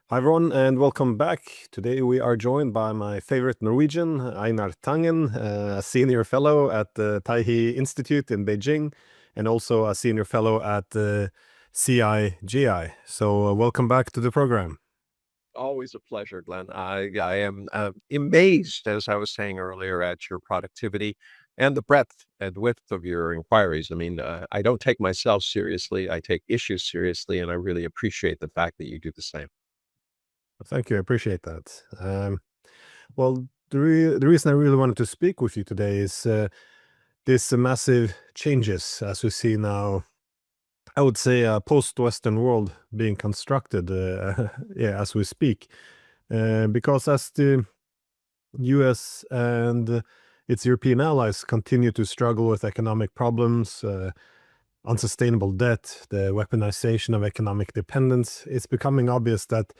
Hi everyone and welcome back. Today we are joined by my favorite Norwegian, Einar Tangen, a senior fellow at the Teihe Institute in Beijing and also a senior fellow at the CIGI. So welcome back to the program. Always a pleasure, Glenn. I am amazed, as I was saying earlier, at your productivity and the breadth and width of your inquiries. I don't take myself seriously. I take issues seriously, and I really appreciate the fact that you do the same. Thank you, I appreciate that. Well, the reason I really wanted to speak with you today is this massive changes as we see now. I would say a post-Western world being constructed, yeah, as we speak. Because as the US and its European allies continue to struggle with economic problems, unsustainable debt, the weaponization of economic dependence, it's becoming obvious that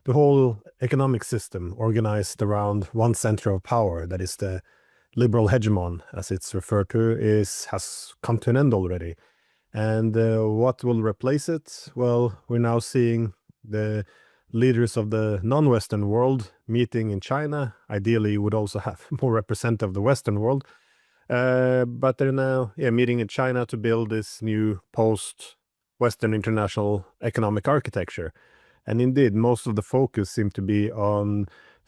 the whole economic system organized around one center of power, that is the liberal hegemon, as it's referred to, has come to an end already. And what will replace it? Well, we're now seeing the leaders of the non-Western world meeting in China. Ideally, you would also have more representative of the Western world. But they're now meeting in China to build this new post-Western international economic architecture. And indeed, most of the focus seemed to be on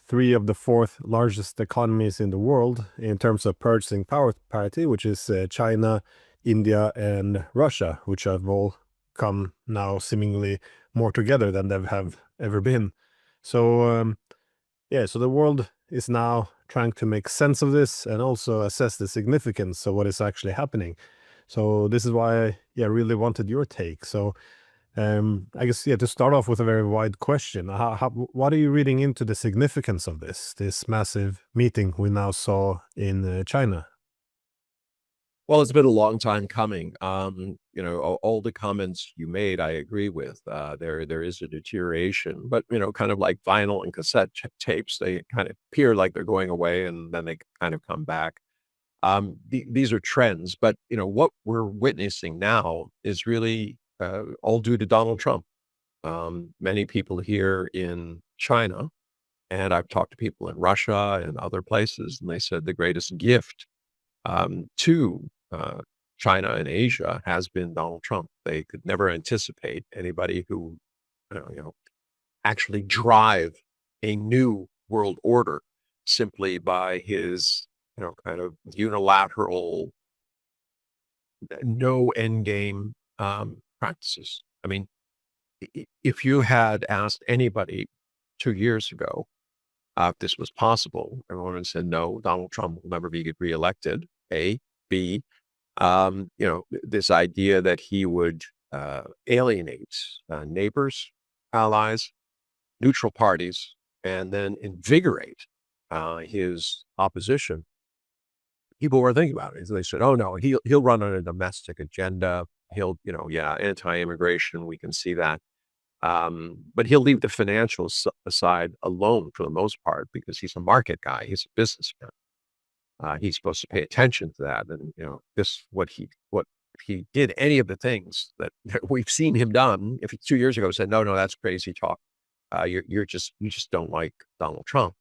three of the fourth largest economies in the world in terms of purchasing power parity, which is China, India, and Russia, which have all come now seemingly more together than they have ever been. So, so the world is now trying to make sense of this and also assess the significance of what is actually happening. So this is why I really wanted your take. So I guess, to start off with a very wide question, what are you reading into the significance of this massive meeting we now saw in China? Well, it's been a long time coming. All the comments you made, I agree with. There is a deterioration, but kind of like vinyl and cassette tapes, they kind of appear like they're going away, and then they kind of come back. These are trends, but what we're witnessing now is really all due to Donald Trump. Many people here in China, and I've talked to people in Russia and other places, and they said the greatest gift to China and Asia has been Donald Trump. They could never anticipate anybody who, actually drive a new world order simply by his, kind of unilateral, no end game practices. If you had asked anybody 2 years ago if this was possible, everyone would have said, no, Donald Trump will never be reelected. A, B, this idea that he would alienate neighbors, allies, neutral parties, and then invigorate his opposition. People were thinking about it. So they said, "Oh no, he'll run on a domestic agenda. He'll, anti-immigration. We can see that, but he'll leave the financials aside alone for the most part because he's a market guy. He's a businessman. He's supposed to pay attention to that. And what if he did any of the things that, that we've seen him done. If he 2 years ago said, no, that's crazy talk. You just don't like Donald Trump.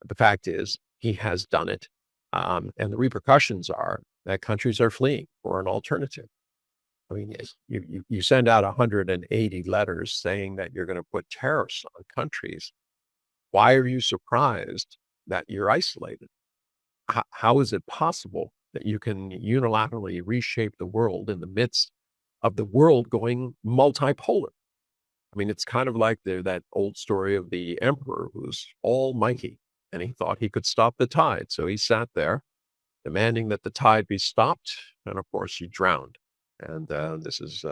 But the fact is, he has done it, and the repercussions are that countries are fleeing for an alternative. You send out 180 letters saying that you're going to put tariffs on countries. Why are you surprised that you're isolated? How is it possible that you can unilaterally reshape the world in the midst of the world going multipolar? It's kind of like that old story of the emperor who's almighty and he thought he could stop the tide. So he sat there demanding that the tide be stopped. And of course, he drowned. And this is,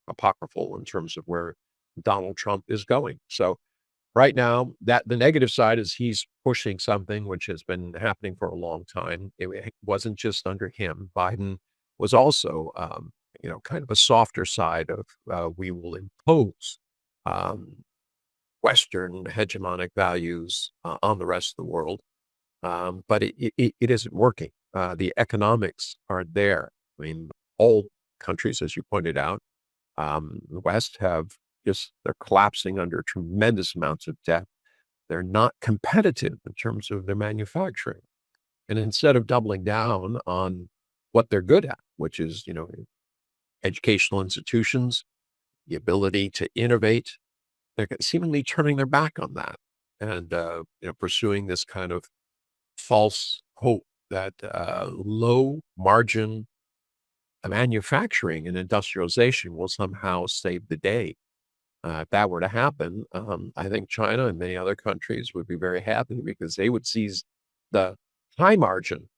apocryphal in terms of where Donald Trump is going. So right now, that the negative side is he's pushing something which has been happening for a long time. It wasn't just under him. Biden was also, kind of a softer side of we will impose um, Western hegemonic values on the rest of the world. But it isn't working. The economics are there. All countries, as you pointed out, the West have they're collapsing under tremendous amounts of debt. They're not competitive in terms of their manufacturing. And instead of doubling down on what they're good at, which is, educational institutions, the ability to innovate, they're seemingly turning their back on that and, pursuing this kind of false hope that low margin manufacturing and industrialization will somehow save the day. If that were to happen, I think China and many other countries would be very happy because they would seize the high margin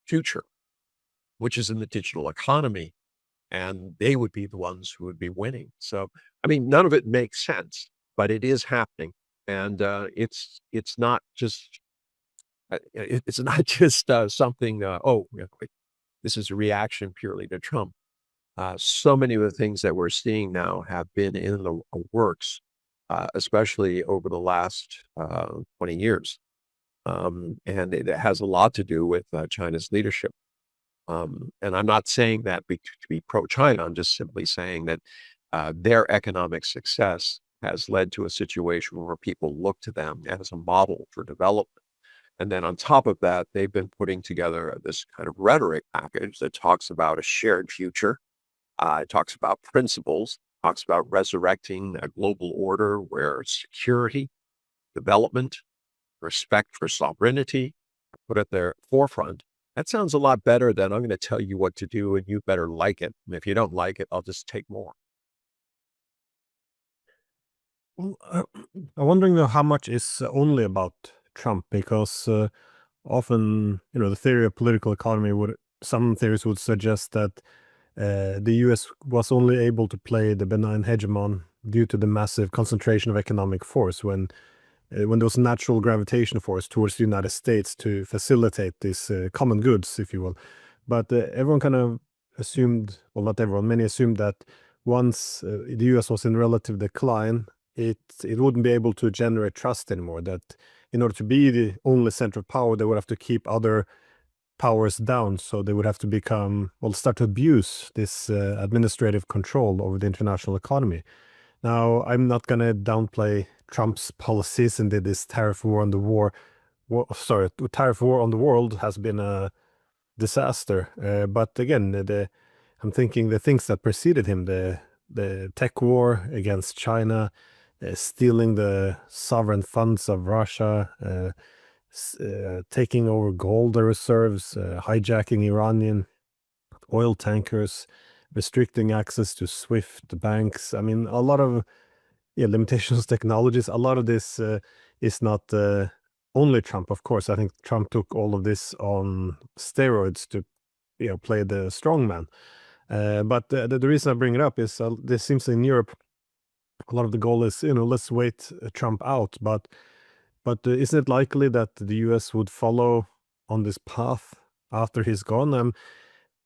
future, which is in the digital economy, and they would be the ones who would be winning. So, I mean, none of it makes sense, but it is happening, and it's not just it's not just something. Oh, yeah, this is a reaction purely to Trump. So many of the things that we're seeing now have been in the works, especially over the last 20 years. And it has a lot to do with China's leadership. And I'm not saying that to be pro-China. I'm just simply saying that their economic success has led to a situation where people look to them as a model for development. And then on top of that, they've been putting together this kind of rhetoric package that talks about a shared future. It talks about principles, talks about resurrecting a global order where security, development, respect for sovereignty are put at their forefront. That sounds a lot better than I'm going to tell you what to do and you better like it. And if you don't like it, I'll just take more. Well, I'm wondering though how much is only about Trump because often, the theory of political economy would some theories would suggest that the U.S. was only able to play the benign hegemon due to the massive concentration of economic force when there was a natural gravitation force towards the United States to facilitate these common goods, if you will. But everyone kind of assumed, well, not everyone, many assumed that once the U.S. was in relative decline, it wouldn't be able to generate trust anymore. That in order to be the only center of power, they would have to keep other powers down. So they would have to start to abuse this administrative control over the international economy. Now, I'm not going to downplay Trump's policies and this tariff war on the tariff war on the world has been a disaster. But again, I'm thinking the things that preceded him, the tech war against China, stealing the sovereign funds of Russia, taking over gold reserves, hijacking Iranian oil tankers, restricting access to SWIFT banks. I mean, a lot of limitations, technologies. A lot of this is not only Trump, of course. I think Trump took all of this on steroids to play the strongman. But the reason I bring it up is this seems in Europe, a lot of the goal is let's wait Trump out. But isn't it likely that the U.S. would follow on this path after he's gone?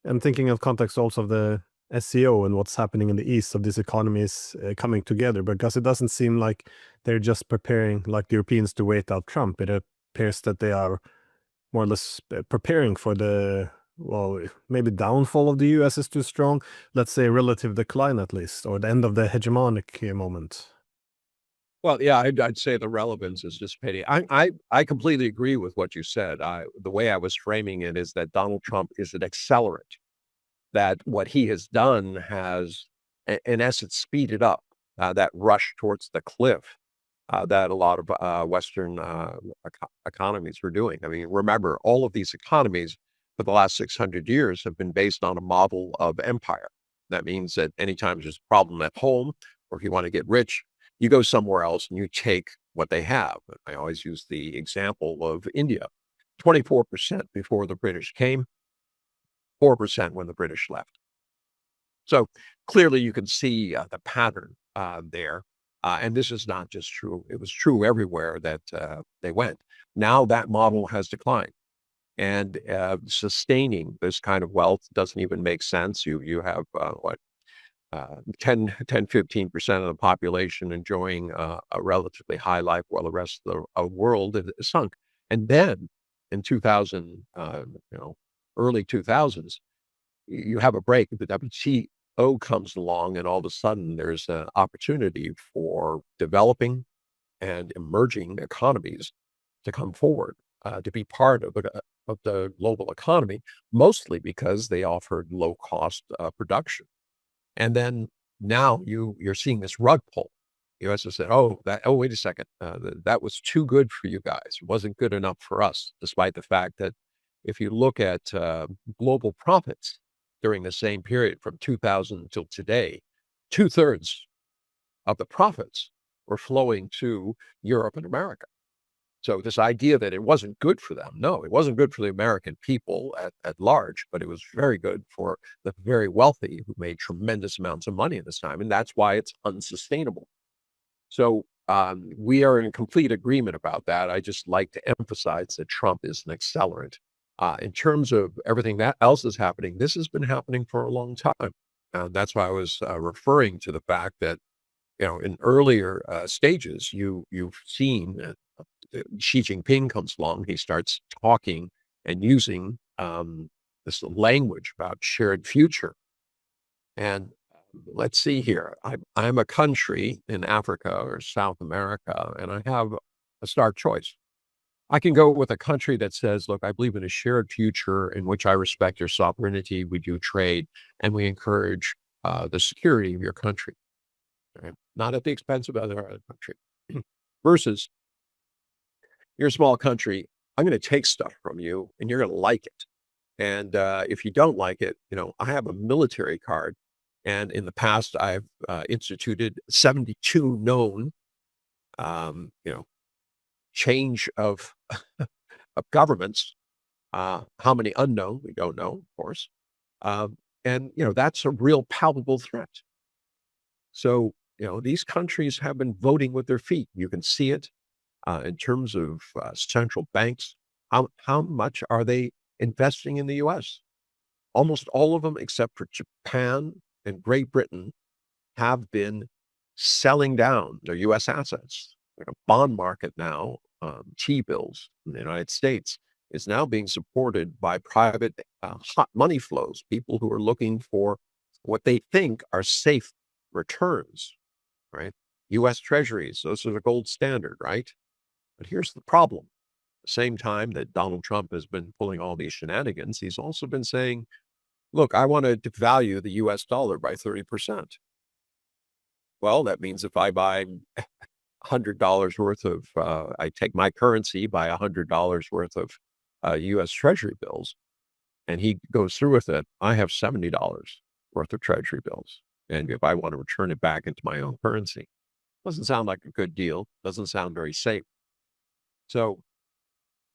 I'm thinking of context also of the SEO and what's happening in the east of these economies coming together, because it doesn't seem like they're just preparing like the Europeans to wait out Trump. It appears that they are more or less preparing for maybe downfall of the US is too strong. Let's say relative decline at least, or the end of the hegemonic moment. Well, yeah, I'd say the relevance is dissipating. I completely agree with what you said. The way I was framing it is that Donald Trump is an accelerant, that what he has done has, in essence, speeded up that rush towards the cliff that a lot of Western economies were doing. I mean, remember, all of these economies for the last 600 years have been based on a model of empire. That means that anytime there's a problem at home, or if you want to get rich, you go somewhere else and you take what they have. I always use the example of India, 24% before the British came, 4% when the British left. So clearly you can see the pattern there. And this is not just true. It was true everywhere that they went. Now that model has declined. And sustaining this kind of wealth doesn't even make sense. You have 15% of the population enjoying a relatively high life while the rest of the world is sunk. And then in 2000, early 2000s, you have a break. The O comes along, and all of a sudden there's an opportunity for developing and emerging economies to come forward, to be part of the global economy, mostly because they offered low cost production. And then now you're seeing this rug pull. The US has said, oh, wait a second. That was too good for you guys. It wasn't good enough for us, despite the fact that if you look at global profits during the same period from 2000 until today, two-thirds of the profits were flowing to Europe and America. So this idea that it wasn't good for them, no, it wasn't good for the American people at large, but it was very good for the very wealthy who made tremendous amounts of money at this time. And that's why it's unsustainable. So we are in complete agreement about that. I just like to emphasize that Trump is an accelerant. In terms of everything that else is happening, this has been happening for a long time. And that's why I was referring to the fact that, in earlier stages, you've seen Xi Jinping comes along, he starts talking and using this language about shared future. And let's see here. I'm a country in Africa or South America, and I have a stark choice. I can go with a country that says, look, I believe in a shared future in which I respect your sovereignty, we do trade, and we encourage the security of your country, right? Not at the expense of other country. Versus, you're a small country, I'm going to take stuff from you, and you're going to like it. And if you don't like it, I have a military card. And in the past, I've instituted 72 known, change of of governments. How many unknown? We don't know, of course. And that's a real palpable threat. So these countries have been voting with their feet. You can see it in terms of central banks. How much are they investing in the U.S.? Almost all of them, except for Japan and Great Britain, have been selling down their U.S. assets. The bond market now, T-bills in the United States, is now being supported by private hot money flows, people who are looking for what they think are safe returns, right? U.S. Treasuries, those are the gold standard, right? But here's the problem. At the same time that Donald Trump has been pulling all these shenanigans, he's also been saying, look, I want to devalue the US dollar by 30%. Well, that means if I buy $100 worth of, I take my currency, buy $100 worth of US Treasury bills, and he goes through with it, I have $70 worth of Treasury bills. And if I want to return it back into my own currency, doesn't sound like a good deal, doesn't sound very safe. So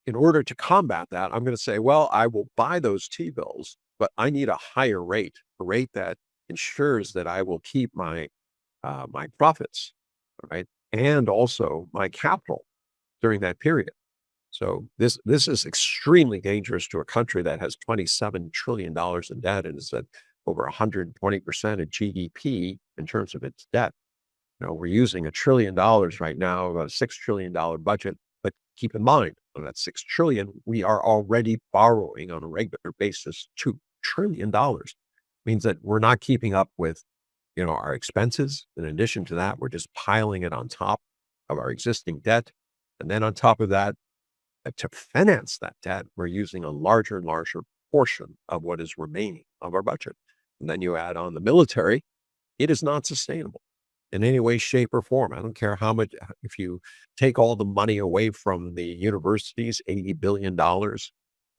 in order to combat that, I'm going to say, well, I will buy those T-bills, but I need a higher rate, a rate that ensures that I will keep my my profits, right, and also my capital during that period. So this is extremely dangerous to a country that has $27 trillion in debt and is at over 120% of GDP in terms of its debt. We're using $1 trillion right now, about a $6 trillion budget. But keep in mind, on that $6 trillion, we are already borrowing on a regular basis $2 trillion. Means that we're not keeping up with, our expenses. In addition to that, we're just piling it on top of our existing debt. And then on top of that, to finance that debt, we're using a larger and larger portion of what is remaining of our budget. And then you add on the military, it is not sustainable in any way, shape, or form. I don't care how much, if you take all the money away from the universities, $80 billion,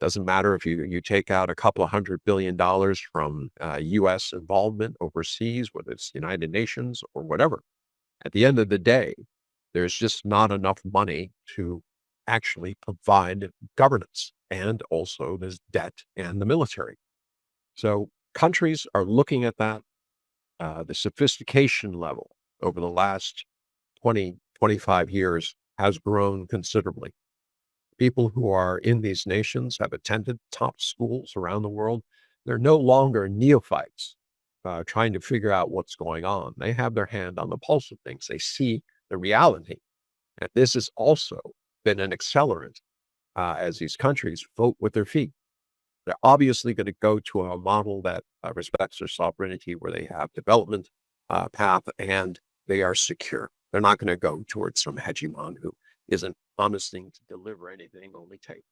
doesn't matter if you take out a couple of $100 billion from U.S. involvement overseas, whether it's the United Nations or whatever. At the end of the day, there's just not enough money to actually provide governance, and also there's debt and the military. So countries are looking at that. The sophistication level over the last 20, 25 years has grown considerably. People who are in these nations have attended top schools around the world. They're no longer neophytes trying to figure out what's going on. They have their hand on the pulse of things. They see the reality. And this has also been an accelerant as these countries vote with their feet. They're obviously going to go to a model that respects their sovereignty, where they have development path and they are secure. They're not going to go towards some hegemon who isn't promising to deliver anything, only take.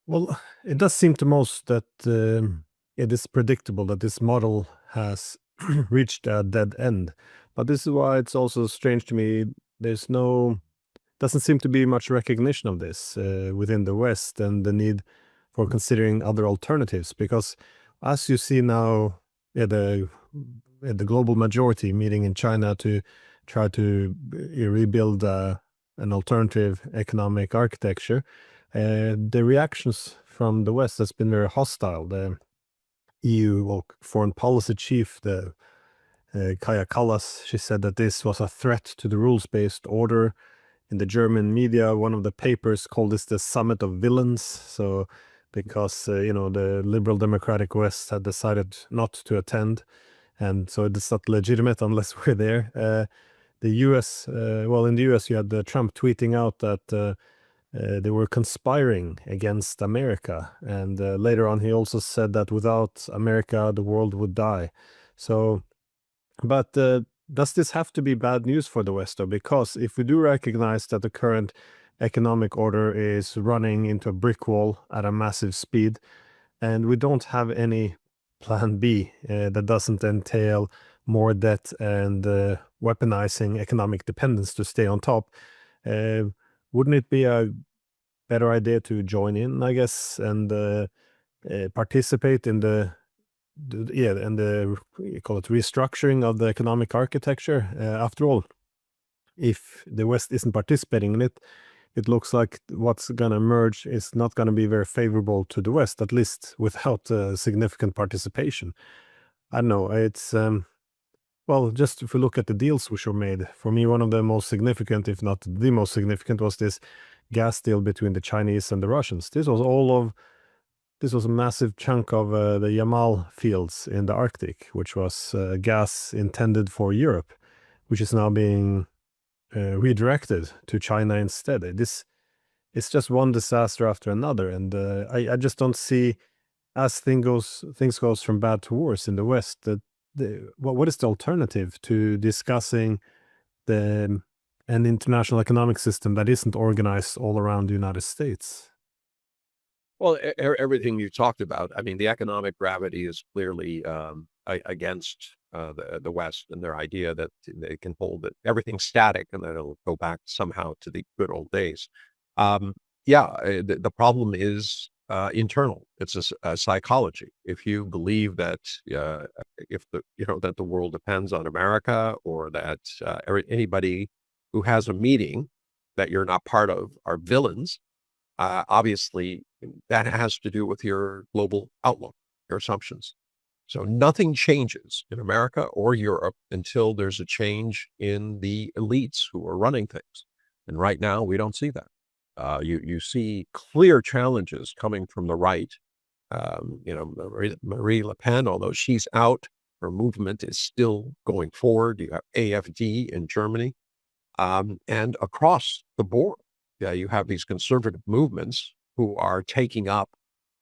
Well, it does seem to most that it is predictable that this model has reached a dead end. But this is why it's also strange to me. There's no doesn't seem to be much recognition of this within the West and the need for considering other alternatives. Because as you see now, the global majority meeting in China to try to rebuild an alternative economic architecture, the reactions from the West has been very hostile. The EU foreign policy chief, the Kaya Kallas, she said that this was a threat to the rules-based order. In the German media, one of the papers called this the summit of villains. So, because the liberal democratic West had decided not to attend, and so it's not legitimate unless we're there. The U.S. In the U.S. you had Trump tweeting out that they were conspiring against America, and later on he also said that without America the world would die. So, but does this have to be bad news for the West, though? Because if we do recognize that the current economic order is running into a brick wall at a massive speed, and we don't have any plan B that doesn't entail more debt and weaponizing economic dependence to stay on top, uh, wouldn't it be a better idea to join in, I guess, and participate in you call it restructuring of the economic architecture? After all, if the West isn't participating in it, it looks like what's going to emerge is not going to be very favorable to the West, at least without significant participation. I don't know. It's just if we look at the deals which were made, for me, one of the most significant, if not the most significant, was this gas deal between the Chinese and the Russians. This was a massive chunk of the Yamal fields in the Arctic, which was gas intended for Europe, which is now being redirected to China instead. It's just one disaster after another, and I just don't see, as things goes from bad to worse in the West, that what is the alternative to discussing an international economic system that isn't organized all around the United States? Well, everything you talked about, I mean, the economic gravity is clearly against the West and their idea that they can hold everything static and then it'll go back somehow to the good old days. The problem is internal. It's a psychology. If you believe that that the world depends on America, or that anybody who has a meeting that you're not part of are villains, obviously that has to do with your global outlook, your assumptions. So nothing changes in America or Europe until there's a change in the elites who are running things. And right now, we don't see that. You see clear challenges coming from the right. Marie Le Pen, although she's out, her movement is still going forward. You have AfD in Germany, and across the board, you have these conservative movements who are taking up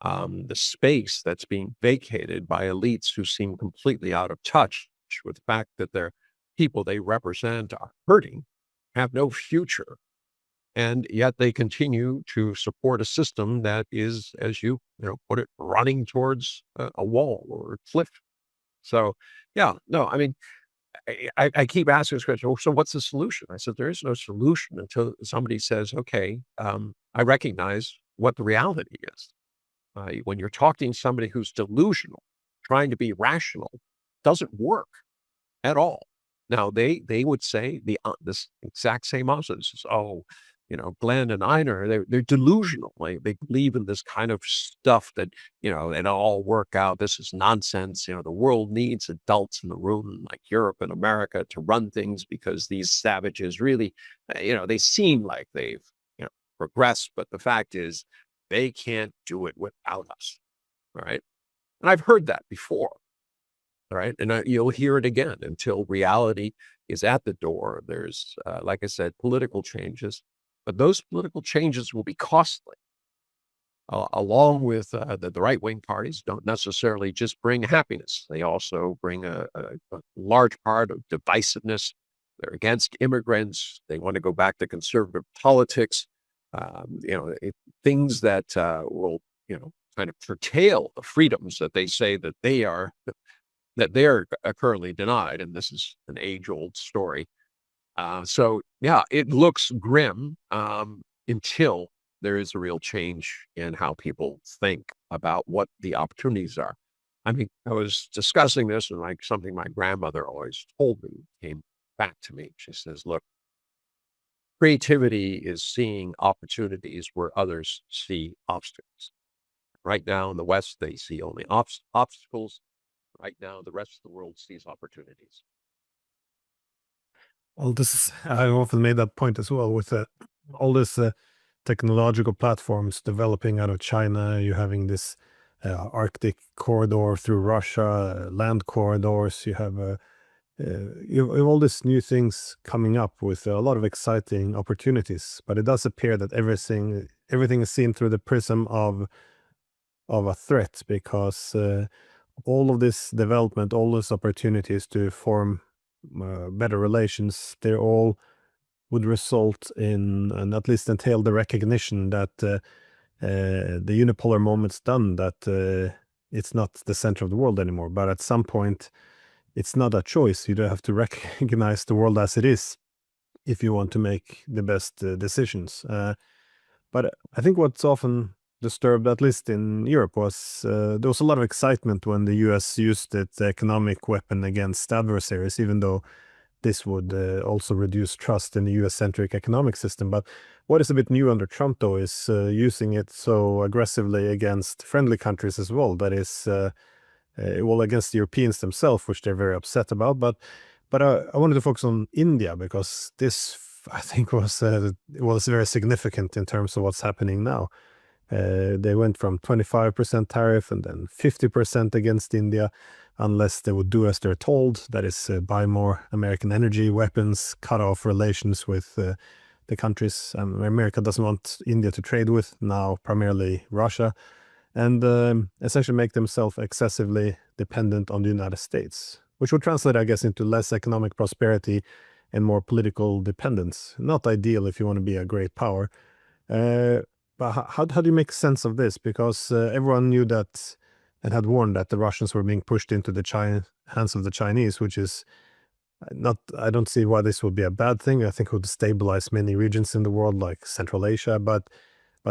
the space that's being vacated by elites who seem completely out of touch with the fact that their people they represent are hurting, have no future, and yet they continue to support a system that is, as put it, running towards a wall or a cliff. So, yeah, no, I mean, I keep asking this question. So what's the solution? I said, there is no solution until somebody says, okay, I recognize what the reality is. When you're talking to somebody who's delusional, trying to be rational, doesn't work at all. Now, they would say this exact same answer. This is, Glenn and Einar, they're delusional. They believe in this kind of stuff that, it'll all work out. This is nonsense. The world needs adults in the room like Europe and America to run things, because these savages really, they seem like they've, progressed. But the fact is, they can't do it without us. All right. And I've heard that before. All right. And you'll hear it again until reality is at the door. There's, like I said, political changes, but those political changes will be costly. along with the right-wing parties, don't necessarily just bring happiness. They also bring a large part of divisiveness. They're against immigrants. They want to go back to conservative politics. Things that will, kind of curtail the freedoms that they say that they're currently denied. And this is an age-old story. So yeah, it looks grim until there is a real change in how people think about what the opportunities are. I mean, I was discussing this and like something my grandmother always told me came back to me. She says, look, creativity is seeing opportunities where others see obstacles. Right now in the West, they see only obstacles. Right now, the rest of the world sees opportunities. Well, I've often made that point as well with all this technological platforms developing out of China. You're having this Arctic corridor through Russia, land corridors. You have all these new things coming up with a lot of exciting opportunities. But it does appear that everything is seen through the prism of a threat, because all of this development, all these opportunities to form better relations, they all would result in, and at least entail, the recognition that the unipolar moment's done, that it's not the center of the world anymore. But at some point, it's not a choice. You don't have to recognize the world as it is if you want to make the best decisions. But I think what's often disturbed, at least in Europe, was there was a lot of excitement when the US used its economic weapon against adversaries, even though this would also reduce trust in the US-centric economic system. But what is a bit new under Trump, though, is using it so aggressively against friendly countries as well. That is, well, against the Europeans themselves, which they're very upset about. But I wanted to focus on India, because this, I think, was very significant in terms of what's happening now. They went from 25% tariff and then 50% against India, unless they would do as they're told, that is, buy more American energy, weapons, cut off relations with the countries America doesn't want India to trade with, now primarily Russia, and essentially make themselves excessively dependent on the United States, which would translate, I guess, into less economic prosperity and more political dependence. Not ideal if you want to be a great power. But how do you make sense of this? Because everyone knew that and had warned that the Russians were being pushed into the hands of the Chinese, which is not. I don't see why this would be a bad thing. I think it would stabilize many regions in the world, like Central Asia. But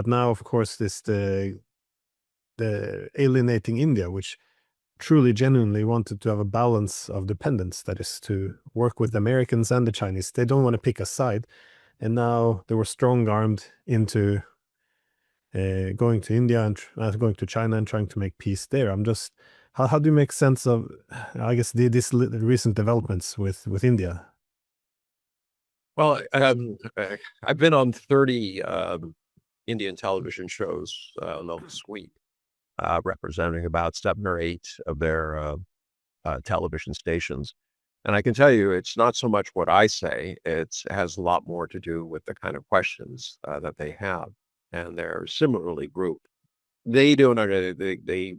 now, of course, the alienating India, which truly, genuinely wanted to have a balance of dependence, that is, to work with the Americans and the Chinese. They don't want to pick a side. And now they were strong-armed into going to India and going to China and trying to make peace there. How do you make sense of, I guess, these recent developments with India? Well, I've been on 30 Indian television shows this week, representing about 7 or 8 of their television stations. And I can tell you, it's not so much what I say, it has a lot more to do with the kind of questions that they have. And they're similarly grouped. They don't, they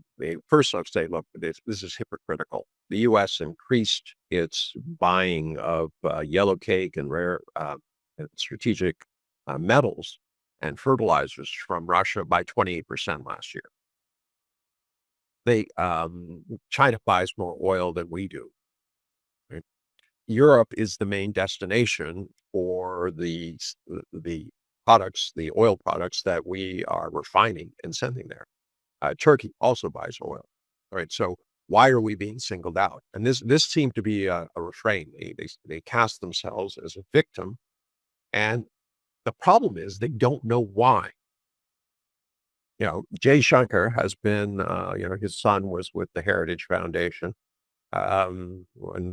first off say, look, this is hypocritical. The U.S. increased its buying of yellow cake and rare and strategic metals and fertilizers from Russia by 28% last year. China buys more oil than we do. Right? Europe is the main destination for the products, the oil products that we are refining and sending there. Turkey also buys oil. All right, so why are we being singled out? And this seemed to be a refrain. They cast themselves as a victim, and the problem is they don't know why. Jay Shankar has been, his son was with the Heritage Foundation, and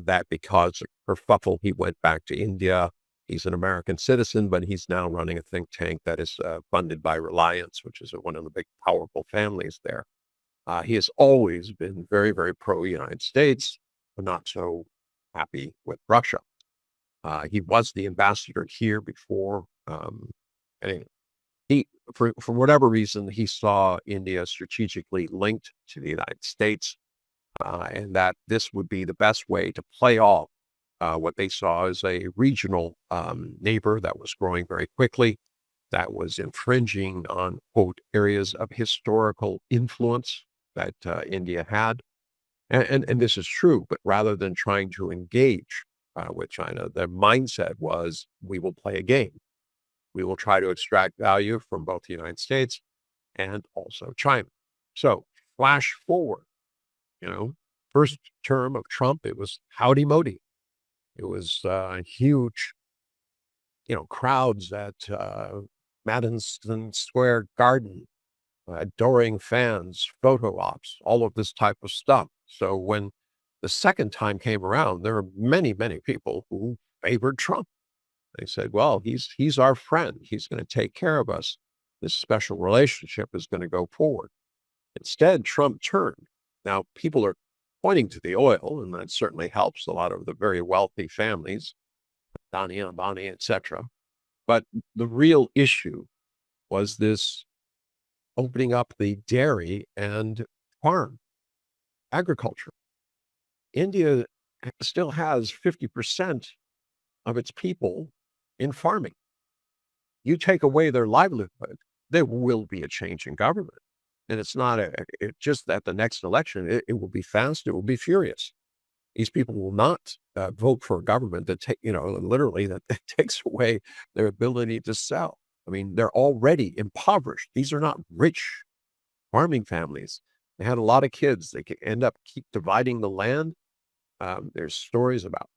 that because of kerfuffle, he went back to India. He's an American citizen, but he's now running a think tank that is funded by Reliance, which is one of the big, powerful families there. He has always been very, very pro-United States, but not so happy with Russia. He was the ambassador here before. Anyway, for whatever reason, he saw India strategically linked to the United States, and that this would be the best way to play off what they saw as a regional neighbor that was growing very quickly, that was infringing on, quote, areas of historical influence that India had. And this is true, but rather than trying to engage with China, their mindset was, we will play a game. We will try to extract value from both the United States and also China. So flash forward, you know, first term of Trump, it was howdy modi. It was huge, crowds at Madison Square Garden, adoring fans, photo ops, all of this type of stuff. So when the second time came around, there were many, many people who favored Trump. They said, well, he's our friend. He's going to take care of us. This special relationship is going to go forward. Instead, Trump turned. Now, people are pointing to the oil, and that certainly helps a lot of the very wealthy families, Adani, Ambani, etc. But the real issue was this opening up the dairy and farm agriculture. India still has 50% of its people in farming. You take away their livelihood, there will be a change in government. And it's not just at the next election, it will be fast, it will be furious. These people will not vote for a government that literally that takes away their ability to sell. I mean, they're already impoverished. These are not rich farming families. They had a lot of kids. They could end up keep dividing the land. There's stories about,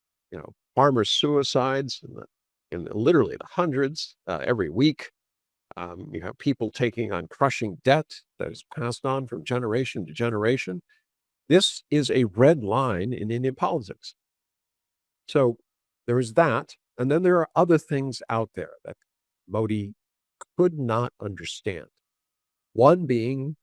farmer suicides in literally the hundreds every week. You have people taking on crushing debt that is passed on from generation to generation. This is a red line in Indian politics. So there is that. And then there are other things out there that Modi could not understand. One being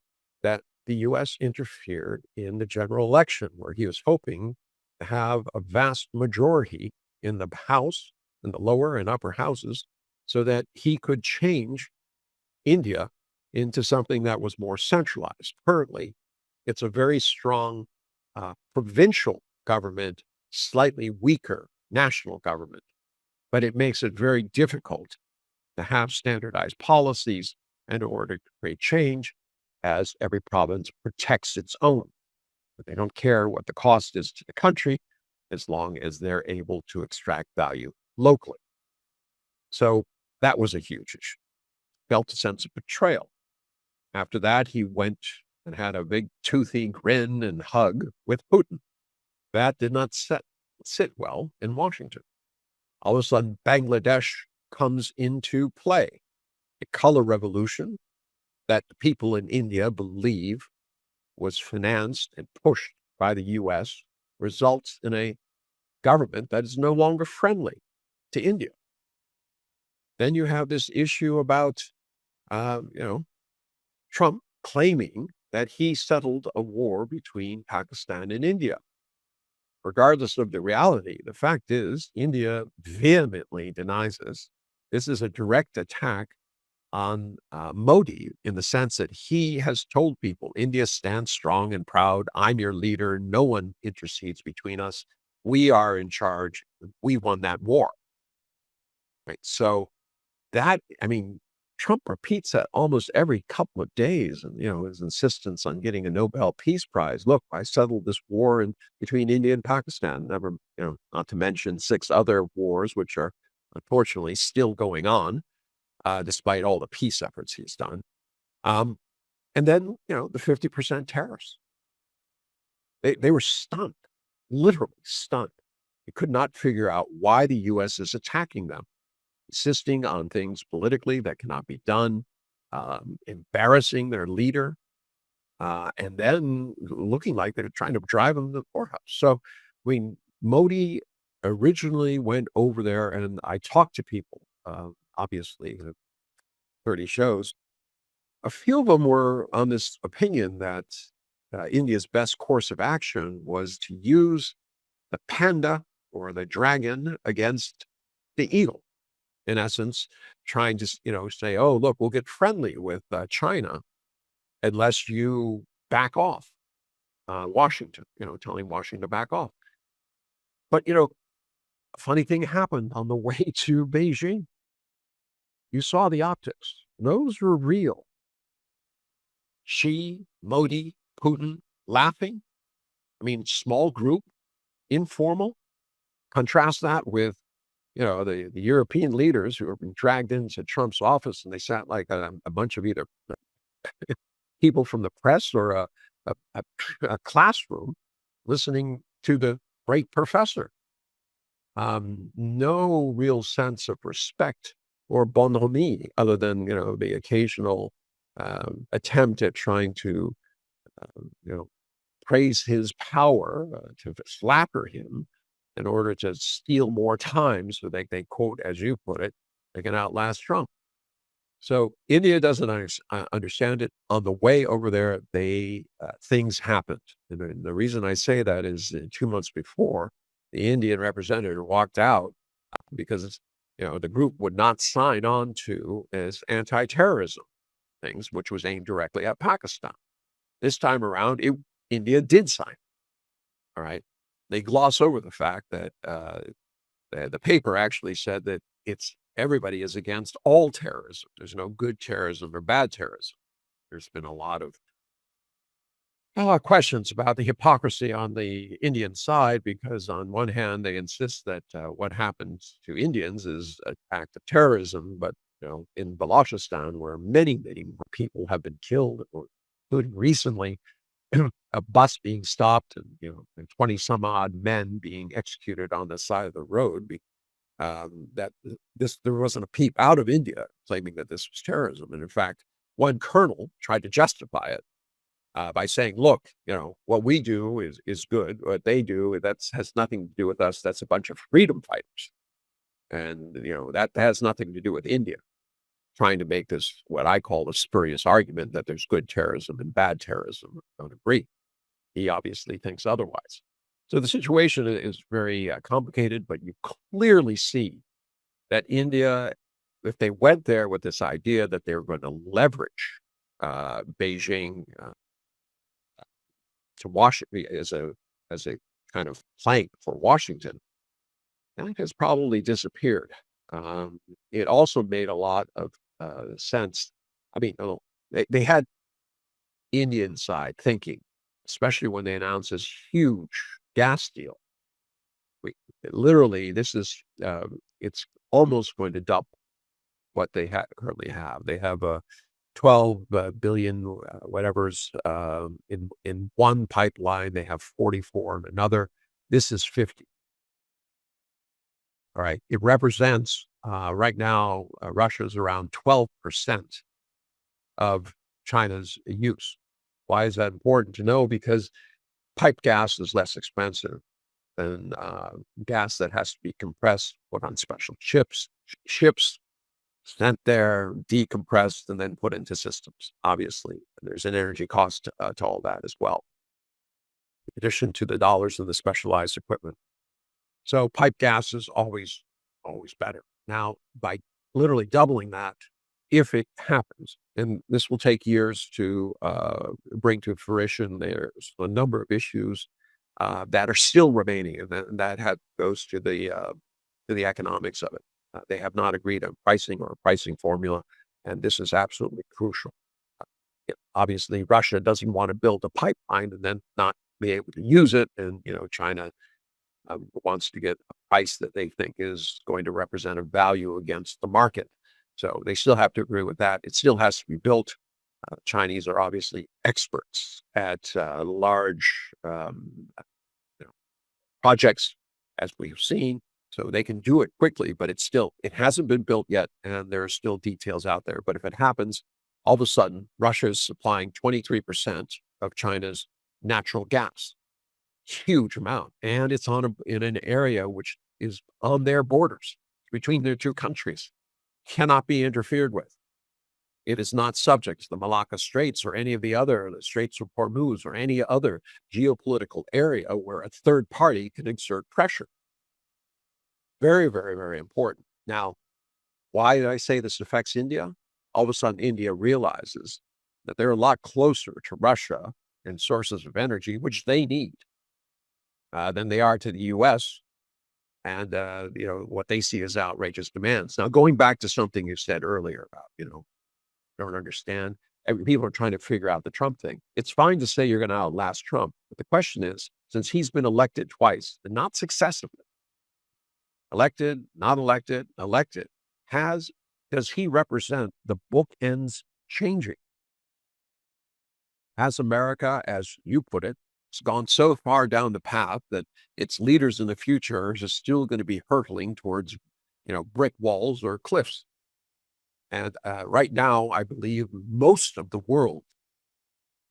that the U.S. interfered in the general election, where he was hoping to have a vast majority in the House, in the lower and upper houses, so that he could change India into something that was more centralized. Currently, it's a very strong provincial government, slightly weaker national government, but it makes it very difficult to have standardized policies in order to create change, as every province protects its own. But they don't care what the cost is to the country as long as they're able to extract value locally. So that was a huge issue. Felt a sense of betrayal. After that, he went and had a big toothy grin and hug with Putin. That did not sit well in Washington. All of a sudden, Bangladesh comes into play. A color revolution that the people in India believe was financed and pushed by the U.S. results in a government that is no longer friendly to India. Then you have this issue about, Trump claiming that he settled a war between Pakistan and India. Regardless of the reality, the fact is, India vehemently denies this. This is a direct attack on Modi, in the sense that he has told people, India stands strong and proud. I'm your leader. No one intercedes between us. We are in charge. We won that war. Right. So Trump repeats that almost every couple of days, and his insistence on getting a Nobel Peace Prize. Look, I settled this war between India and Pakistan. Never, not to mention 6 other wars, which are unfortunately still going on, despite all the peace efforts he's done. And then, the 50% tariffs. They were stunned, literally stunned. They could not figure out why the U.S. is attacking them, insisting on things politically that cannot be done, embarrassing their leader, and then looking like they're trying to drive him to the poorhouse. So, Modi originally went over there, and I talked to people, obviously, 30 shows. A few of them were on this opinion that India's best course of action was to use the panda or the dragon against the eagle. in essence, trying to, say, oh, look, we'll get friendly with China unless you back off Washington, telling Washington to back off. But, a funny thing happened on the way to Beijing. You saw the optics. Those were real. Xi, Modi, Putin laughing. I mean, small group, informal. Contrast that with, the European leaders who are being dragged into Trump's office, and they sat like a bunch of either people from the press or a classroom listening to the great professor. No real sense of respect or bonhomie other than, the occasional attempt at trying to, praise his power, to flatter him in order to steal more time so they quote, as you put it, they can outlast Trump. So India doesn't understand it. On the way over there, things happened. And the reason I say that is 2 months before, the Indian representative walked out because the group would not sign on to as anti-terrorism things, which was aimed directly at Pakistan. This time around, India did sign. All right. They gloss over the fact that the paper actually said that everybody is against all terrorism. There's no good terrorism or bad terrorism. There's been a lot of questions about the hypocrisy on the Indian side, because on one hand, they insist that what happens to Indians is an act of terrorism. But, in Balochistan, where many, many more people have been killed, including recently, a bus being stopped and 20 some odd men being executed on the side of the road, there wasn't a peep out of India claiming that this was terrorism. And in fact, one colonel tried to justify it by saying, look, what we do is good. What they do, has nothing to do with us. That's a bunch of freedom fighters. And, that has nothing to do with India. Trying to make this, what I call a spurious argument that there's good terrorism and bad terrorism. I don't agree. He obviously thinks otherwise. So the situation is very complicated, but you clearly see that India, if they went there with this idea that they were going to leverage Beijing to Washington as a kind of plank for Washington, that has probably disappeared. It also made a lot of sense. I mean, they had Indian side thinking, especially when they announced this huge gas deal. Literally, this is it's almost going to double what they currently have. They have 12 billion whatever's in one pipeline. They have 44 in another. This is 50. All right. It represents right now, Russia's around 12% of China's use. Why is that important to know? Because pipe gas is less expensive than gas that has to be compressed, put on special ships, sent there, decompressed, and then put into systems. Obviously, there's an energy cost to all that as well, in addition to the dollars and the specialized equipment. So pipe gas is always better. Now, by literally doubling that, if it happens, and this will take years to bring to fruition, there's a number of issues that are still remaining, and that goes to the economics of it. They have not agreed on pricing or a pricing formula, and this is absolutely crucial. Obviously, Russia doesn't want to build a pipeline and then not be able to use it, and China wants to get a price that they think is going to represent a value against the market. So they still have to agree with that. It still has to be built. Chinese are obviously experts at large projects, as we've seen, so they can do it quickly, but it hasn't been built yet, and there are still details out there. But if it happens, all of a sudden, Russia is supplying 23% of China's natural gas. Huge amount. And it's in an area which is on their borders between their two countries. Cannot be interfered with. It is not subject to the Malacca Straits or any of the Straits of Hormuz or any other geopolitical area where a third party can exert pressure. Very, very, very important. Now, Why did I say this affects India? All of a sudden, India realizes that they're a lot closer to Russia and sources of energy, which they need, than they are to the U.S. and what they see as outrageous demands. Now, going back to something you said earlier about don't understand. People are trying to figure out the Trump thing. It's fine to say you're going to outlast Trump, but the question is, since he's been elected twice, and not successively, elected, not elected, elected, does he represent the bookends changing? Has America, as you put it, has gone so far down the path that its leaders in the future are just still going to be hurtling towards, brick walls or cliffs? And right now, I believe most of the world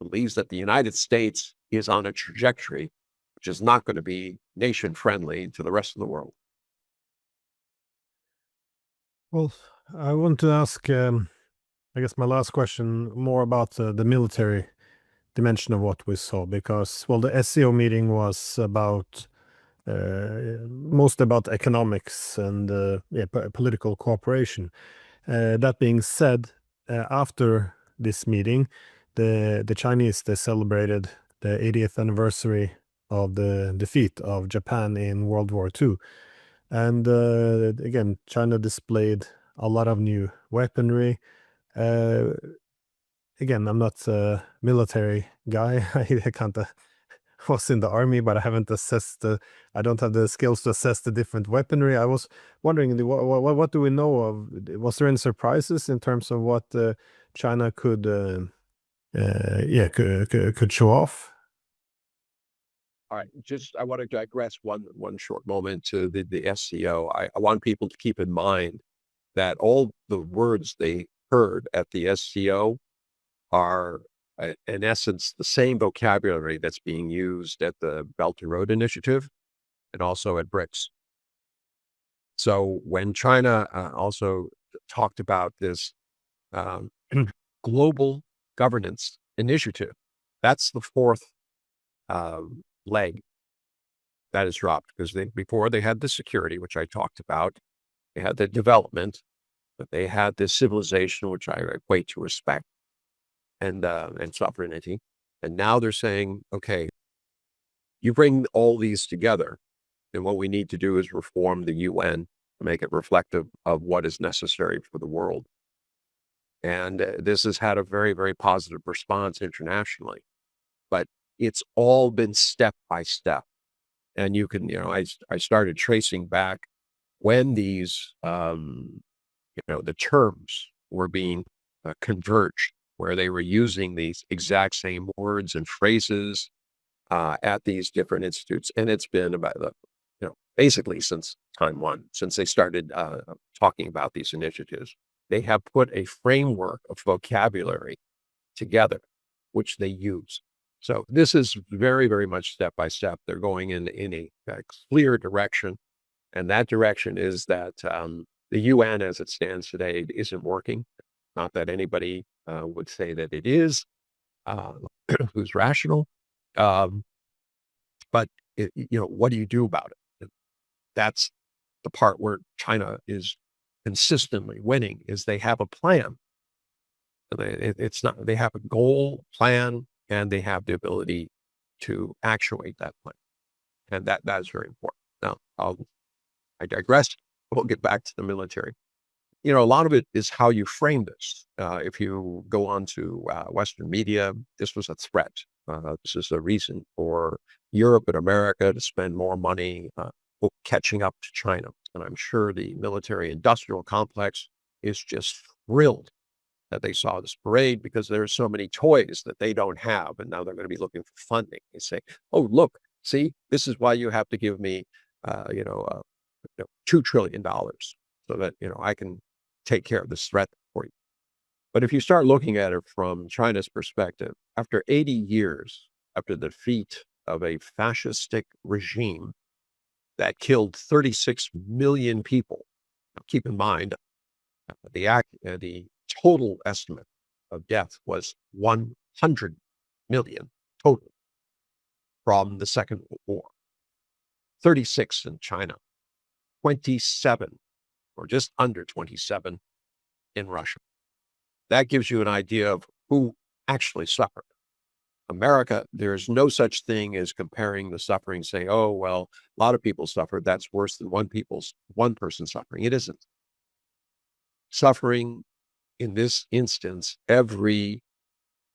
believes that the United States is on a trajectory which is not going to be nation friendly to the rest of the world. Well, I want to ask, I guess my last question more about the military dimension of what we saw, because, well, the SCO meeting was about most about economics and political cooperation. That being said, after this meeting, the Chinese, they celebrated the 80th anniversary of the defeat of Japan in World War II. And again, China displayed a lot of new weaponry. Uh, Again, I'm not a military guy. I can't. Was in the army, but I haven't assessed the. I don't have the skills to assess the different weaponry. I was wondering, what do we know of? Was there any surprises in terms of what China could, could show off? All right, just I want to digress one short moment to the SCO. I want people to keep in mind that all the words they heard at the SCO are, in essence, the same vocabulary that's being used at the Belt and Road Initiative and also at BRICS. So when China also talked about this um, global governance initiative, that's the fourth leg that is dropped, because before they had the security, which I talked about, they had the development, but they had this civilization, which I equate to respect and sovereignty. And now they're saying, okay, you bring all these together, and what we need to do is reform the UN to make it reflective of what is necessary for the world. And this has had a very, very positive response internationally, but it's all been step by step. And you can, I started tracing back when these, the terms were being converged, where they were using these exact same words and phrases at these different institutes. And it's been about basically since time one, since they started talking about these initiatives, they have put a framework of vocabulary together, which they use. So this is very, very much step by step. They're going in a clear direction. And that direction is that the UN as it stands today isn't working. Not that anybody would say that it is, uh, who's rational. Um, but, what do you do about it? That's the part where China is consistently winning, is they have a plan. It's not, they have a goal, plan, and they have the ability to actuate that plan. And that is very important. Now, I digress. We'll get back to the military. A lot of it is how you frame this. If you go on to Western media, this was a threat. This is a reason for Europe and America to spend more money catching up to China. And I'm sure the military industrial complex is just thrilled that they saw this parade, because there are so many toys that they don't have. And now they're going to be looking for funding. They say, oh, look, see, this is why you have to give me, $2 trillion so that, I can take care of this threat for you. But if you start looking at it from China's perspective, after 80 years, after the defeat of a fascistic regime that killed 36 million people, now keep in mind, the total estimate of death was 100 million total from the Second World War. 36 in China, 27 or just under 27 in Russia. That gives you an idea of who actually suffered. America, there's no such thing as comparing the suffering, say, oh, well, a lot of people suffered. That's worse than one person suffering. It isn't. Suffering in this instance, every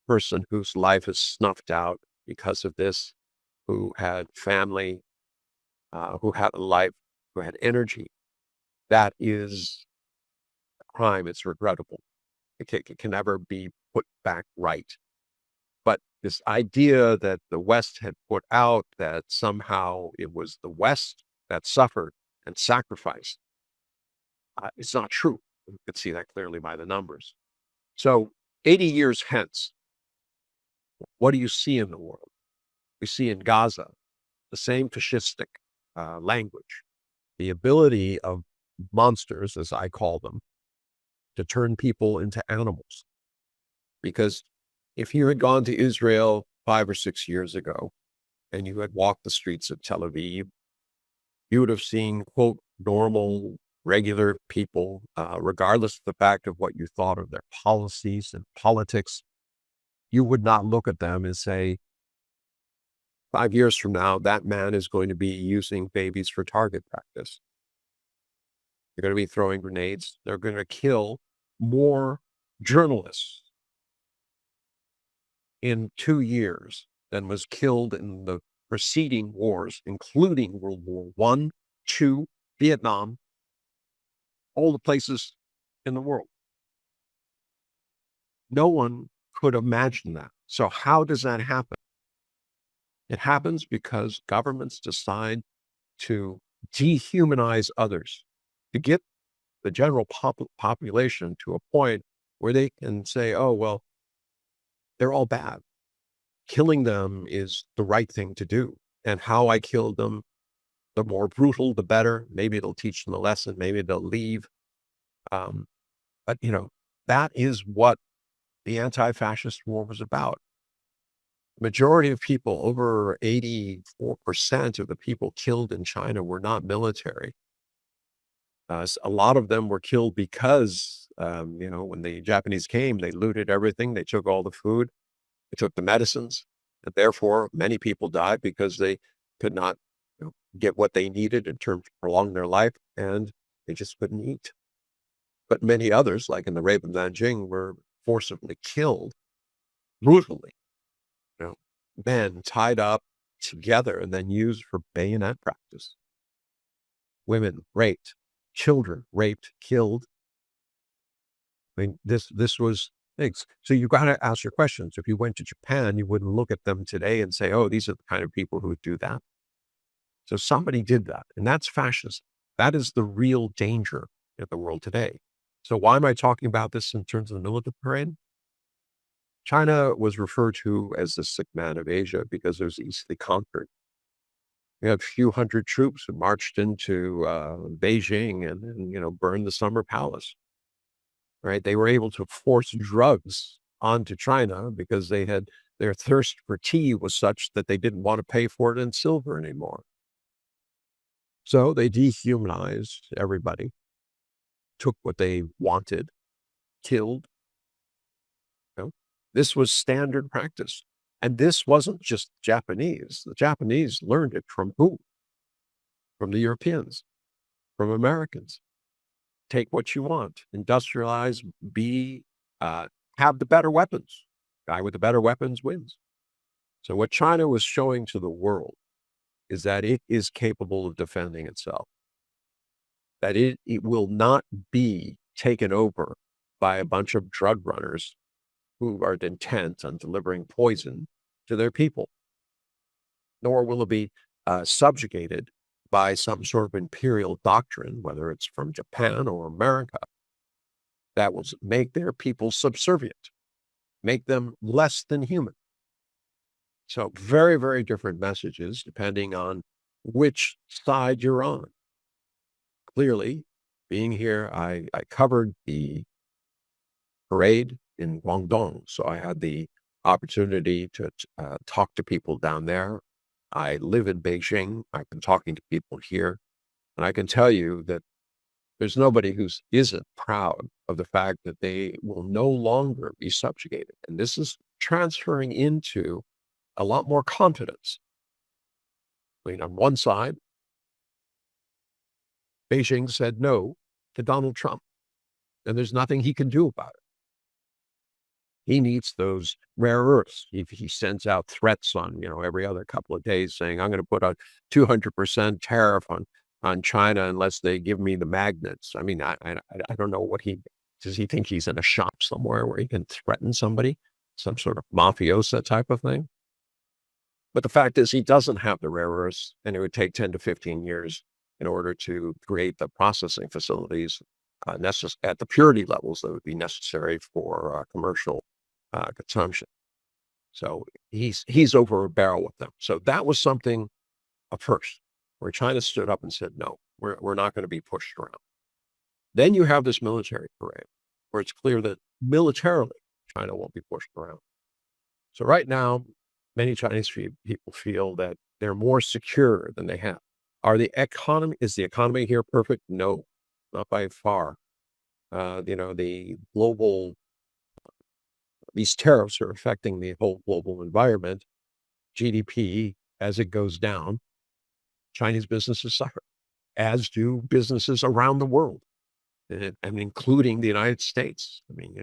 person whose life is snuffed out because of this, who had family, who had a life, who had energy, that is a crime. It's regrettable. It can never be put back right. But this idea that the West had put out that somehow it was the West that suffered and sacrificed, it's not true. You can see that clearly by the numbers. So 80 years hence, what do you see in the world? We see in Gaza the same fascistic language, the ability of monsters, as I call them, to turn people into animals. Because if you had gone to Israel 5 or 6 years ago and you had walked the streets of Tel Aviv, you would have seen, quote, normal, regular people, regardless of the fact of what you thought of their policies and politics. You would not look at them and say, 5 years from now, that man is going to be using babies for target practice. They're going to be throwing grenades. They're going to kill more journalists in 2 years than was killed in the preceding wars, including World War I, II, Vietnam, all the places in the world. No one could imagine that. So how does that happen? It happens because governments decide to dehumanize others, to get the general population to a point where they can say, oh, well, they're all bad. Killing them is the right thing to do. And how I killed them, the more brutal, the better. Maybe it'll teach them a lesson. Maybe they'll leave. But, that is what the anti-fascist war was about. Majority of people, over 84% of the people killed in China were not military. A lot of them were killed because, when the Japanese came, they looted everything. They took all the food. They took the medicines. And therefore, many people died because they could not get what they needed in terms of prolong their life, and they just couldn't eat. But many others, like in the rape of Nanjing, were forcibly killed brutally. Men tied up together and then used for bayonet practice. Women raped, children raped, killed. I mean, this was things. So you got to ask your questions. If you went to Japan, you wouldn't look at them today and say, oh, these are the kind of people who would do that. So somebody did that, and that's fascism. That is the real danger in the world today. So why am I talking about this in terms of the military parade? China was referred to as the sick man of Asia because it was easily conquered. We had a few hundred troops who marched into Beijing and burned the Summer Palace. Right? They were able to force drugs onto China because their thirst for tea was such that they didn't want to pay for it in silver anymore. So they dehumanized everybody, took what they wanted, killed. This was standard practice. And this wasn't just Japanese. The Japanese learned it from who? From the Europeans, from Americans. Take what you want, industrialize, have the better weapons. Guy with the better weapons wins. So what China was showing to the world is that it is capable of defending itself, that it will not be taken over by a bunch of drug runners who are intent on delivering poison to their people, nor will it be subjugated by some sort of imperial doctrine, whether it's from Japan or America, that will make their people subservient, make them less than human. So very, very different messages depending on which side you're on. Clearly, being here, I covered the parade in Guangdong, so I had the opportunity to talk to people down there. I live in Beijing. I've been talking to people here, and I can tell you that There's nobody who isn't proud of the fact that they will no longer be subjugated. And this is transferring into a lot more confidence. I mean, on one side, Beijing said no to Donald Trump, and there's nothing he can do about it. He needs those rare earths. He sends out threats on, every other couple of days saying, I'm going to put a 200% tariff on China unless they give me the magnets. I mean, I don't know does he think he's in a shop somewhere where he can threaten somebody, some sort of mafiosa type of thing? But the fact is he doesn't have the rare earths, and it would take 10 to 15 years in order to create the processing facilities at the purity levels that would be necessary for commercial consumption. So he's over a barrel with them. So that was something of first, where China stood up and said, no, we're not going to be pushed around. Then you have this military parade, where it's clear that militarily China won't be pushed around. So right now, many Chinese people feel that they're more secure than they have. Is the economy here perfect? No, not by far. The global, these tariffs are affecting the whole global environment. GDP, as it goes down, Chinese businesses suffer, as do businesses around the world, and including the United States. I mean,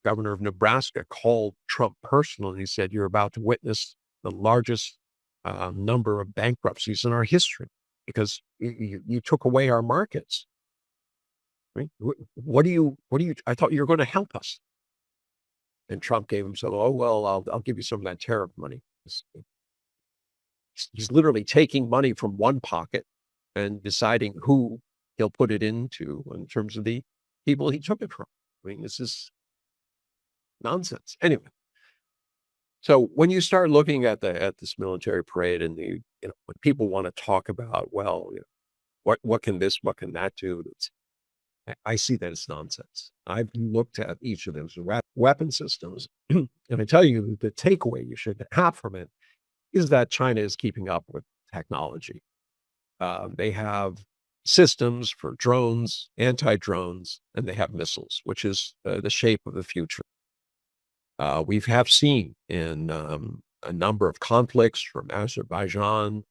Governor of Nebraska called Trump personally, and he said, you're about to witness the largest number of bankruptcies in our history because you took away our markets. Right? What do you, I thought you were going to help us. And Trump gave him some, oh, well, I'll give you some of that tariff money. He's literally taking money from one pocket and deciding who he'll put it into in terms of the people he took it from. I mean, this is nonsense. Anyway, so when you start looking at this military parade and when people want to talk about, well, what can this, what can that do? I see that as nonsense. I've looked at each of those weapon systems, and I tell you the takeaway you should have from it is that China is keeping up with technology. They have systems for drones, anti-drones, and they have missiles, which is the shape of the future. We have seen in a number of conflicts from Azerbaijan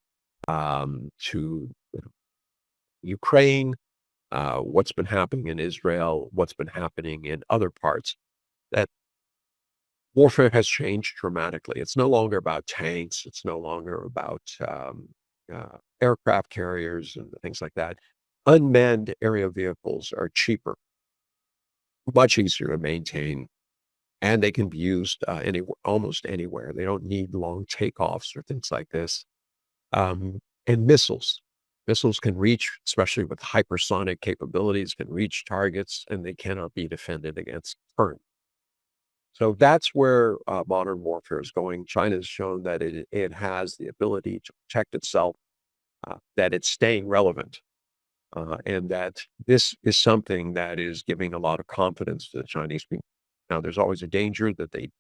to Ukraine, what's been happening in Israel, what's been happening in other parts, that warfare has changed dramatically. It's no longer about tanks. It's no longer about aircraft carriers and things like that. Unmanned aerial vehicles are cheaper, much easier to maintain, and they can be used almost anywhere. They don't need long takeoffs or things like this. And missiles. Missiles can reach, especially with hypersonic capabilities, can reach targets, and they cannot be defended against current. So that's where modern warfare is going. China has shown that it has the ability to protect itself, that it's staying relevant, and that this is something that is giving a lot of confidence to the Chinese people. Now, there's always a danger that they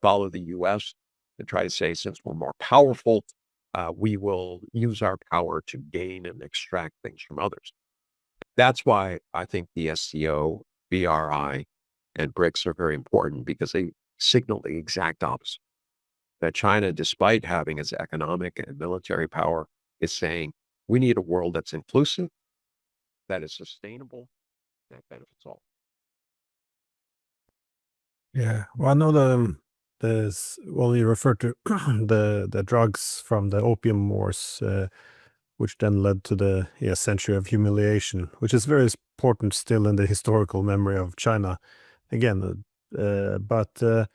follow the U.S. and try to say, since we're more powerful, we will use our power to gain and extract things from others. That's why I think the SCO, BRI, and BRICS are very important, because they signal the exact opposite. That China, despite having its economic and military power, is saying, we need a world that's inclusive, that is sustainable, that benefits all. Yeah, well, I know you referred to the drugs from the opium wars, which then led to the century of humiliation, which is very important still in the historical memory of China. Again, but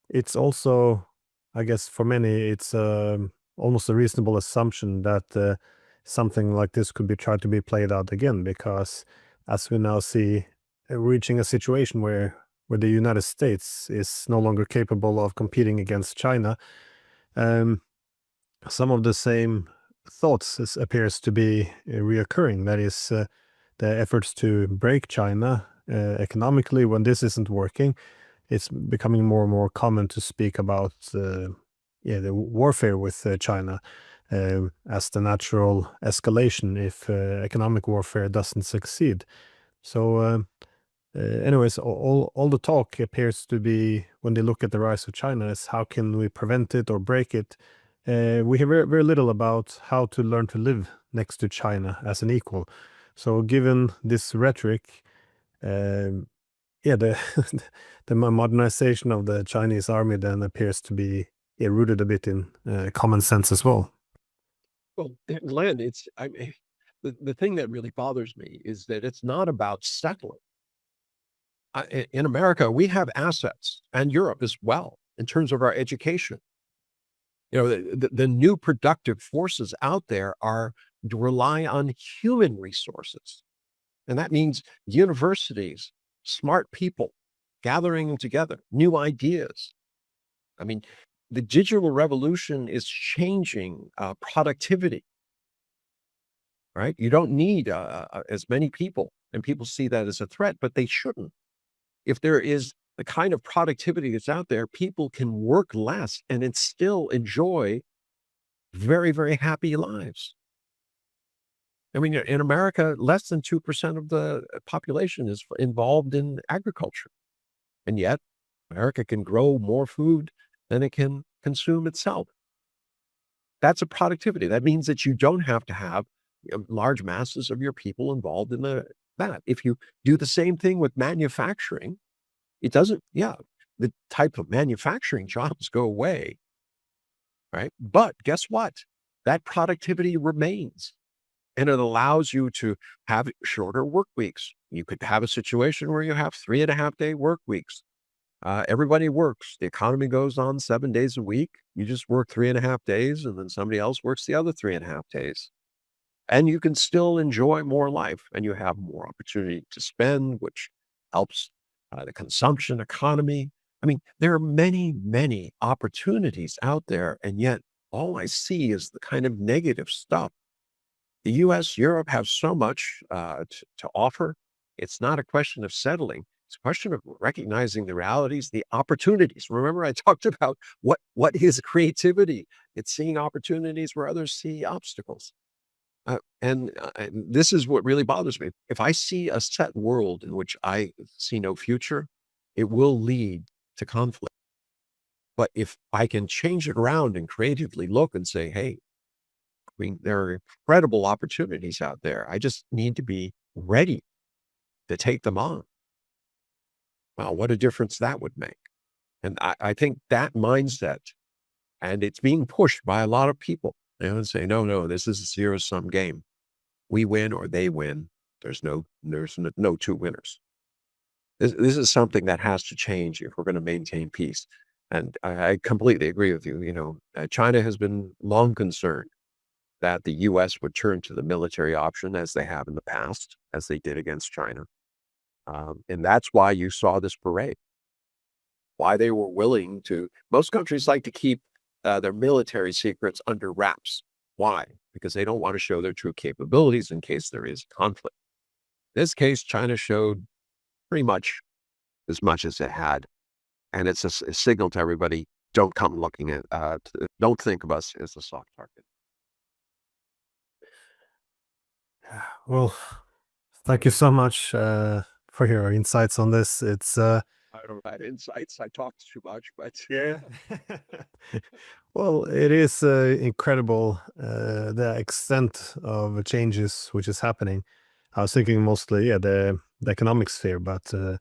it's also, I guess, for many, it's almost a reasonable assumption that something like this could be tried to be played out again, because as we now see, reaching a situation where the United States is no longer capable of competing against China, some of the same thoughts appears to be reoccurring. That is, the efforts to break China economically. When this isn't working, it's becoming more and more common to speak about the warfare with China. as the natural escalation if economic warfare doesn't succeed. So anyways, all the talk appears to be, when they look at the rise of China, is how can we prevent it or break it. We hear very, very little about how to learn to live next to China as an equal. So given this rhetoric, yeah, the modernization of the Chinese army then appears to be rooted a bit in common sense as well. Well, Len, the thing that really bothers me is that it's not about settling. In America, we have assets, and Europe as well, in terms of our education. The new productive forces out there rely on human resources. And that means universities, smart people, gathering together, new ideas. I mean, the digital revolution is changing productivity, right? You don't need as many people, and people see that as a threat, but they shouldn't. If there is the kind of productivity that's out there, people can work less and still enjoy very, very happy lives. I mean, in America, less than 2% of the population is involved in agriculture. And yet, America can grow more food than it can consume itself. That's a productivity. That means that you don't have to have large masses of your people involved in that. If you do the same thing with manufacturing, it doesn't, the type of manufacturing jobs go away, right? But guess what? That productivity remains. And it allows you to have shorter work weeks. You could have a situation where you have 3.5-day work weeks. Everybody works. The economy goes on 7 days a week. You just work 3.5 days, and then somebody else works the other 3.5 days. And you can still enjoy more life, and you have more opportunity to spend, which helps the consumption economy. I mean, there are many, many opportunities out there, and yet all I see is the kind of negative stuff. The US, Europe have so much to offer. It's not a question of settling. It's a question of recognizing the realities, the opportunities. Remember, I talked about what is creativity? It's seeing opportunities where others see obstacles. And this is what really bothers me. If I see a set world in which I see no future, it will lead to conflict. But if I can change it around and creatively look and say, hey, I mean, there are incredible opportunities out there. I just need to be ready to take them on. Wow, what a difference that would make. And I think that mindset, and it's being pushed by a lot of people, and say, no, this is a zero-sum game. We win or they win. There's no two winners. This is something that has to change if we're going to maintain peace. And I completely agree with you. China has been long concerned that the US would turn to the military option, as they have in the past, as they did against China. And that's why you saw this parade, why they were willing to. Most countries like to keep their military secrets under wraps. Why? Because they don't want to show their true capabilities in case there is conflict. In this case, China showed pretty much as it had. And it's a signal to everybody, don't come looking at, don't think of us as a soft target. Well, thank you so much for your insights on this. It's I don't have insights. I talked too much, but yeah. Well, it is incredible the extent of changes which is happening. I was thinking mostly, the economic sphere, but the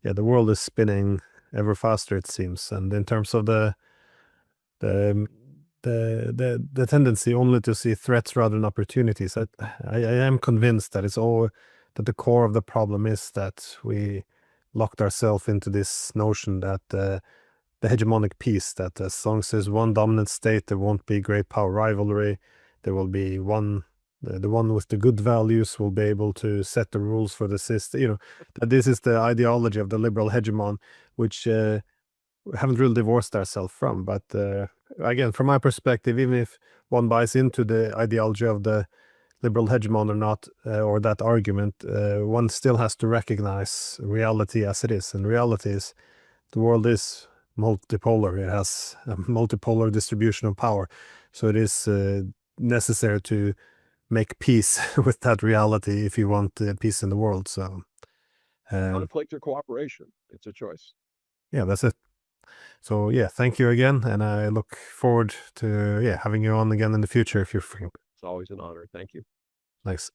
world is spinning ever faster, it seems. And in terms of the tendency only to see threats rather than opportunities, I am convinced that that the core of the problem is that we locked ourselves into this notion that the hegemonic peace, that as long as there's one dominant state, there won't be great power rivalry. There will be the one with the good values will be able to set the rules for the system. That this is the ideology of the liberal hegemon, which we haven't really divorced ourselves from. But again, from my perspective, even if one buys into the ideology of the liberal hegemon or not, or that argument, one still has to recognize reality as it is. And reality is the world is multipolar. It has a multipolar distribution of power. So it is necessary to make peace with that reality if you want peace in the world. So conflict or cooperation, it's a choice. Yeah, that's it. So yeah, thank you again, and I look forward to having you on again in the future if you're free. It's always an honor. Thank you. Thanks.